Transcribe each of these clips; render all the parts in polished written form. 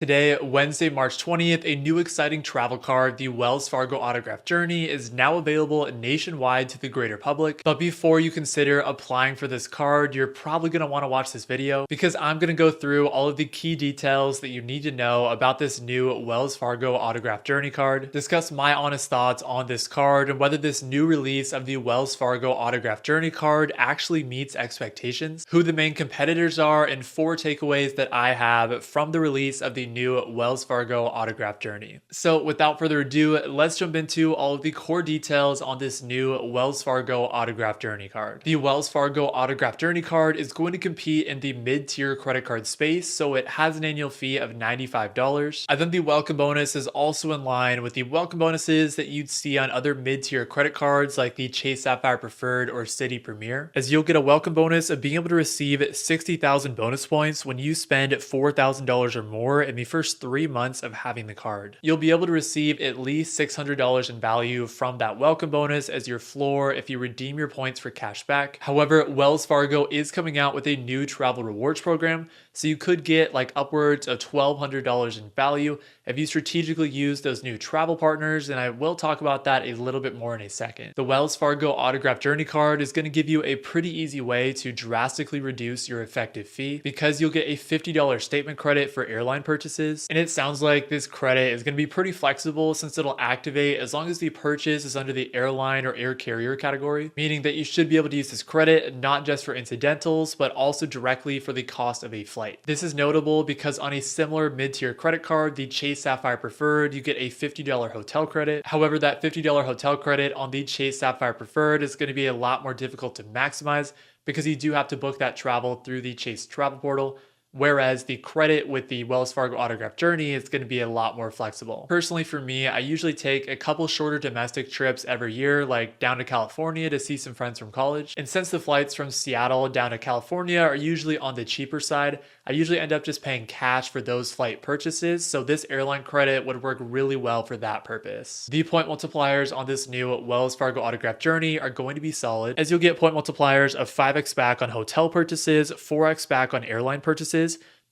Today, Wednesday, March 20th, a new exciting travel card, the Wells Fargo Autograph Journey, is now available nationwide to the greater public. But before you consider applying for this card, you're probably going to want to watch this video because I'm going to go through all of the key details that you need to know about this new Wells Fargo Autograph Journey card, discuss my honest thoughts on this card and whether this new release of the Wells Fargo Autograph Journey card actually meets expectations, who the main competitors are, and 4 takeaways that I have from the release of the new Wells Fargo Autograph Journey. So without further ado, let's jump into all of the core details on this new Wells Fargo Autograph Journey card. The Wells Fargo Autograph Journey card is going to compete in the mid-tier credit card space, so it has an annual fee of $95. And then the welcome bonus is also in line with the welcome bonuses that you'd see on other mid-tier credit cards like the Chase Sapphire Preferred or Citi Premier, as you'll get a welcome bonus of being able to receive 60,000 bonus points when you spend $4,000 or more in the first 3 months of having the card. You'll be able to receive at least $600 in value from that welcome bonus as your floor if you redeem your points for cash back. However, Wells Fargo is coming out with a new travel rewards program, so you could get like upwards of $1,200 in value if you strategically use those new travel partners, and I will talk about that a little bit more in a second. The Wells Fargo Autograph Journey card is going to give you a pretty easy way to drastically reduce your effective fee because you'll get a $50 statement credit for airline purchases, and it sounds like this credit is going to be pretty flexible since it'll activate as long as the purchase is under the airline or air carrier category, meaning that you should be able to use this credit not just for incidentals but also directly for the cost of a flight. This is notable because on a similar mid-tier credit card, the Chase Sapphire Preferred, you get a $50 hotel credit. However, that $50 hotel credit on the Chase Sapphire Preferred is going to be a lot more difficult to maximize because you do have to book that travel through the Chase travel portal. Whereas the credit with the Wells Fargo Autograph Journey is going to be a lot more flexible. Personally, for me, I usually take a couple shorter domestic trips every year, like down to California to see some friends from college. And since the flights from Seattle down to California are usually on the cheaper side, I usually end up just paying cash for those flight purchases, so this airline credit would work really well for that purpose. The point multipliers on this new Wells Fargo Autograph Journey are going to be solid, as you'll get point multipliers of 5x back on hotel purchases, 4x back on airline purchases,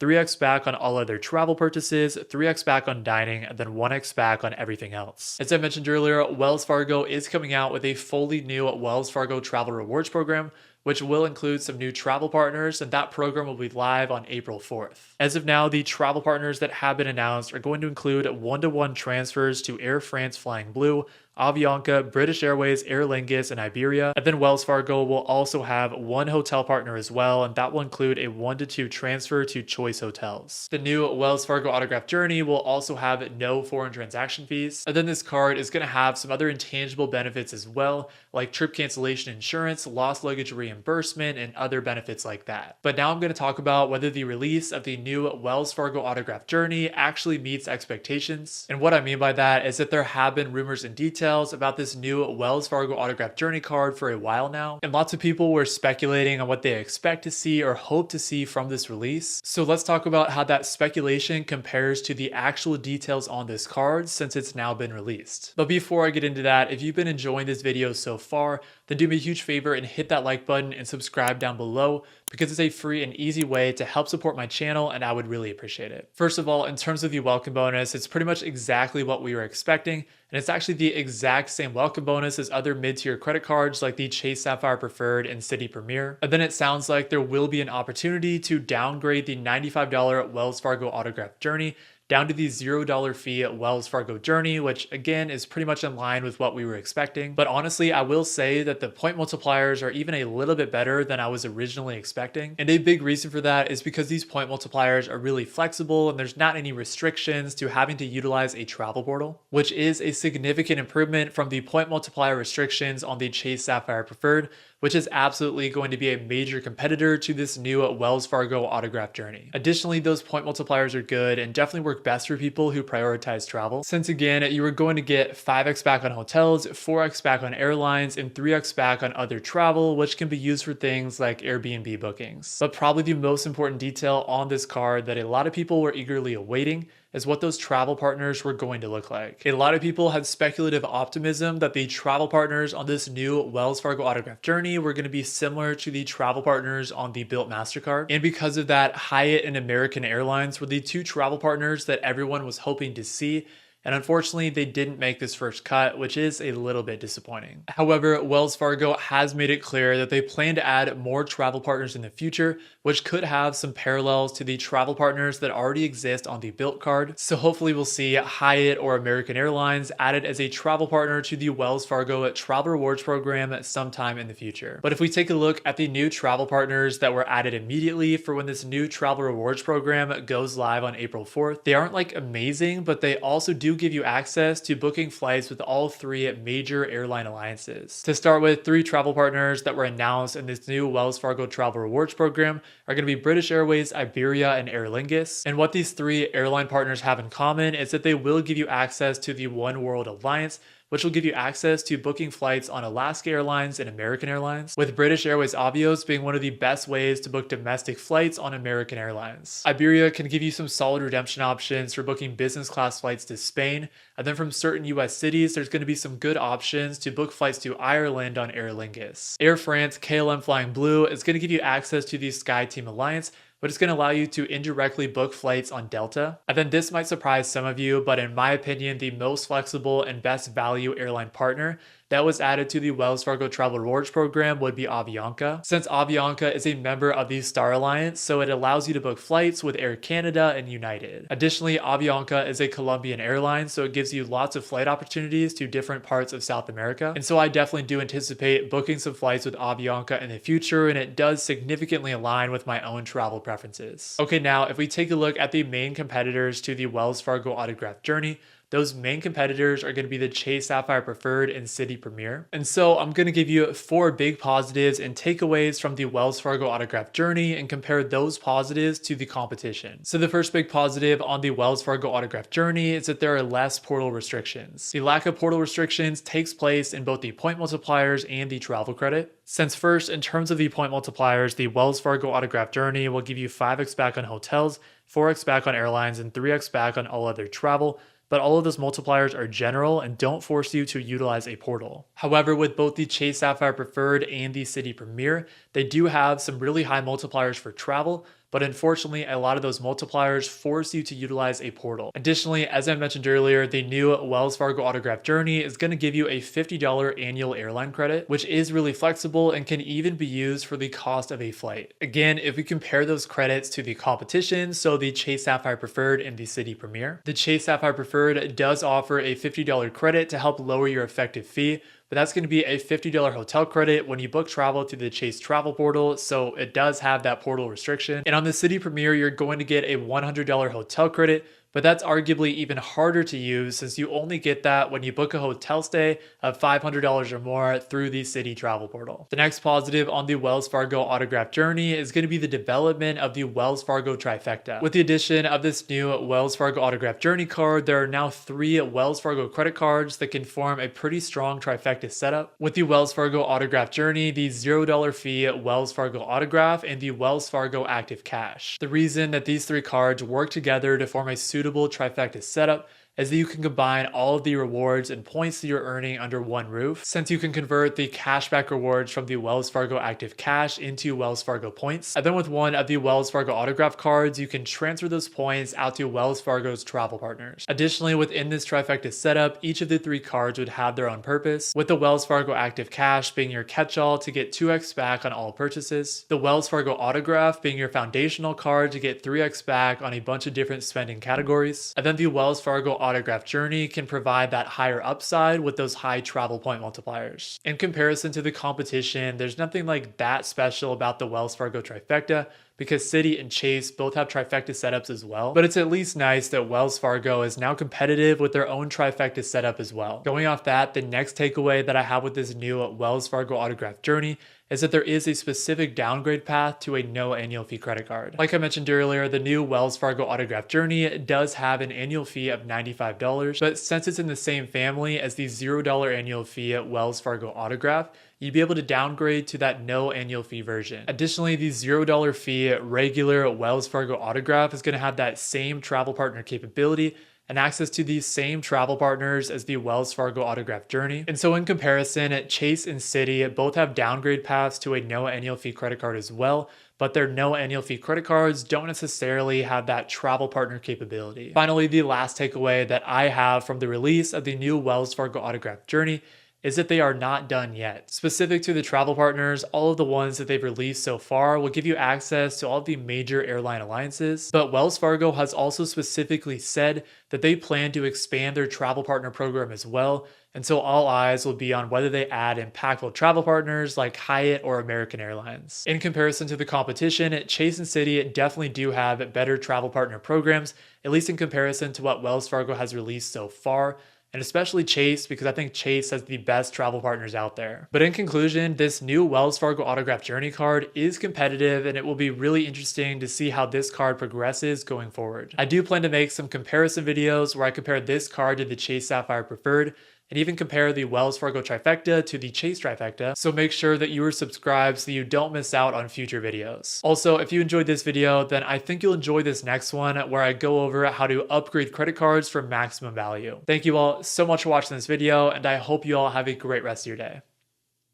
3x back on all other travel purchases, 3x back on dining, and then 1x back on everything else. As I mentioned earlier, Wells Fargo is coming out with a fully new Wells Fargo Travel Rewards program, which will include some new travel partners, and that program will be live on April 4th. As of now, the travel partners that have been announced are going to include one-to-one transfers to Air France Flying Blue, Avianca, British Airways, Aer Lingus, and Iberia. And then Wells Fargo will also have one hotel partner as well, and that will include a 1-to-2 transfer to Choice Hotels. The new Wells Fargo Autograph Journey will also have no foreign transaction fees. And then this card is going to have some other intangible benefits as well, like trip cancellation insurance, lost luggage reimbursement, and other benefits like that. But now I'm going to talk about whether the release of the new Wells Fargo Autograph Journey actually meets expectations. And what I mean by that is that there have been rumors and details about this new Wells Fargo Autograph Journey card for a while now, and lots of people were speculating on what they expect to see or hope to see from this release. So let's talk about how that speculation compares to the actual details on this card since it's now been released. But before I get into that, if you've been enjoying this video so far, then do me a huge favor and hit that like button and subscribe down below, because it's a free and easy way to help support my channel, and I would really appreciate it. First of all, in terms of the welcome bonus, it's pretty much exactly what we were expecting, and it's actually the exact same welcome bonus as other mid-tier credit cards like the Chase Sapphire Preferred and Citi Premier. And then it sounds like there will be an opportunity to downgrade the $95 Wells Fargo Autograph Journey down to the $0 fee at Wells Fargo Journey, which again is pretty much in line with what we were expecting. But honestly, I will say that the point multipliers are even a little bit better than I was originally expecting. And a big reason for that is because these point multipliers are really flexible and there's not any restrictions to having to utilize a travel portal, which is a significant improvement from the point multiplier restrictions on the Chase Sapphire Preferred, which is absolutely going to be a major competitor to this new Wells Fargo Autograph Journey. Additionally, those point multipliers are good and definitely work best for people who prioritize travel, since again, you are going to get 5x back on hotels, 4x back on airlines, and 3x back on other travel, which can be used for things like Airbnb bookings. But probably the most important detail on this card that a lot of people were eagerly awaiting is what those travel partners were going to look like. A lot of people had speculative optimism that the travel partners on this new Wells Fargo Autograph Journey Journey were going to be similar to the travel partners on the Built MasterCard. And because of that, Hyatt and American Airlines were the two travel partners that everyone was hoping to see. And unfortunately, they didn't make this first cut, which is a little bit disappointing. However, Wells Fargo has made it clear that they plan to add more travel partners in the future, which could have some parallels to the travel partners that already exist on the Built card. So hopefully we'll see Hyatt or American Airlines added as a travel partner to the Wells Fargo Travel Rewards program sometime in the future. But if we take a look at the new travel partners that were added immediately for when this new Travel Rewards program goes live on April 4th, they aren't like amazing, but they also do give you access to booking flights with all three major airline alliances. To start with, 3 travel partners that were announced in this new Wells Fargo Travel Rewards program are going to be British Airways, Iberia, and Aer Lingus. And what these 3 airline partners have in common is that they will give you access to the One World Alliance, which will give you access to booking flights on Alaska Airlines and American Airlines, with British Airways Avios being one of the best ways to book domestic flights on American Airlines. Iberia can give you some solid redemption options for booking business class flights to Spain, and then from certain US cities, there's going to be some good options to book flights to Ireland on Aer Lingus. Air France KLM Flying Blue is going to give you access to the SkyTeam Alliance, but it's going to allow you to indirectly book flights on Delta. And then this might surprise some of you, but in my opinion, the most flexible and best value airline partner that was added to the Wells Fargo Travel Rewards program would be Avianca. Since Avianca is a member of the Star Alliance, so it allows you to book flights with Air Canada and United. Additionally, Avianca is a Colombian airline, so it gives you lots of flight opportunities to different parts of South America. And so I definitely do anticipate booking some flights with Avianca in the future, and it does significantly align with my own travel preferences. Okay, now if we take a look at the main competitors to the Wells Fargo Autograph Journey, those main competitors are going to be the Chase Sapphire Preferred and City Premier. And so I'm going to give you 4 big positives and takeaways from the Wells Fargo Autograph Journey and compare those positives to the competition. So the first big positive on the Wells Fargo Autograph Journey is that there are less portal restrictions. The lack of portal restrictions takes place in both the point multipliers and the travel credit. Since first, in terms of the point multipliers, the Wells Fargo Autograph Journey will give you 5x back on hotels, 4x back on airlines, and 3x back on all other travel. But all of those multipliers are general and don't force you to utilize a portal. However, with both the Chase Sapphire Preferred and the City Premier, they do have some really high multipliers for travel, but unfortunately, a lot of those multipliers force you to utilize a portal. Additionally, as I mentioned earlier, the new Wells Fargo Autograph Journey is going to give you a $50 annual airline credit, which is really flexible and can even be used for the cost of a flight. Again, if we compare those credits to the competition, so the Chase Sapphire Preferred and the City Premier, the Chase Sapphire Preferred does offer a $50 credit to help lower your effective fee, but that's going to be a $50 hotel credit when you book travel to the Chase Travel Portal, so it does have that portal restriction. And on the City Premier, you're going to get a $100 hotel credit, but that's arguably even harder to use since you only get that when you book a hotel stay of $500 or more through the City Travel Portal. The next positive on the Wells Fargo Autograph Journey is going to be the development of the Wells Fargo Trifecta. With the addition of this new Wells Fargo Autograph Journey card, there are now 3 Wells Fargo credit cards that can form a pretty strong trifecta setup. With the Wells Fargo Autograph Journey, the $0 fee Wells Fargo Autograph, and the Wells Fargo Active Cash. The reason that these 3 cards work together to form a suitable trifecta setup is that you can combine all of the rewards and points that you're earning under one roof, since you can convert the cashback rewards from the Wells Fargo Active Cash into Wells Fargo points. And then with one of the Wells Fargo Autograph cards, you can transfer those points out to Wells Fargo's travel partners. Additionally, within this trifecta setup, each of the 3 cards would have their own purpose, with the Wells Fargo Active Cash being your catch-all to get 2x back on all purchases, the Wells Fargo Autograph being your foundational card to get 3x back on a bunch of different spending categories, and then the Wells Fargo Autograph Journey can provide that higher upside with those high travel point multipliers. In comparison to the competition, there's nothing like that special about the Wells Fargo Trifecta, because Citi and Chase both have trifecta setups as well, but it's at least nice that Wells Fargo is now competitive with their own trifecta setup as well. Going off that, the next takeaway that I have with this new Wells Fargo Autograph Journey is that there is a specific downgrade path to a no annual fee credit card. Like I mentioned earlier, the new Wells Fargo Autograph Journey does have an annual fee of $95, but since it's in the same family as the $0 annual fee at Wells Fargo Autograph, you'd be able to downgrade to that no annual fee version. Additionally, the $0 fee regular Wells Fargo Autograph is going to have that same travel partner capability and access to these same travel partners as the Wells Fargo Autograph Journey. And so in comparison, Chase and Citi both have downgrade paths to a no annual fee credit card as well, but their no annual fee credit cards don't necessarily have that travel partner capability. Finally, the last takeaway that I have from the release of the new Wells Fargo Autograph Journey is that they are not done yet. Specific to the travel partners, all of the ones that they've released so far will give you access to all of the major airline alliances, but Wells Fargo has also specifically said that they plan to expand their travel partner program as well, and so all eyes will be on whether they add impactful travel partners like Hyatt or American Airlines. In comparison to the competition, Chase and Citi definitely do have better travel partner programs, at least in comparison to what Wells Fargo has released so far, and especially Chase, because I think Chase has the best travel partners out there. But in conclusion, this new Wells Fargo Autograph Journey card is competitive, and it will be really interesting to see how this card progresses going forward. I do plan to make some comparison videos where I compare this card to the Chase Sapphire Preferred, and even compare the Wells Fargo Trifecta to the Chase Trifecta, so make sure that you are subscribed so you don't miss out on future videos. Also, if you enjoyed this video, then I think you'll enjoy this next one where I go over how to upgrade credit cards for maximum value. Thank you all so much for watching this video, and I hope you all have a great rest of your day.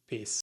Peace.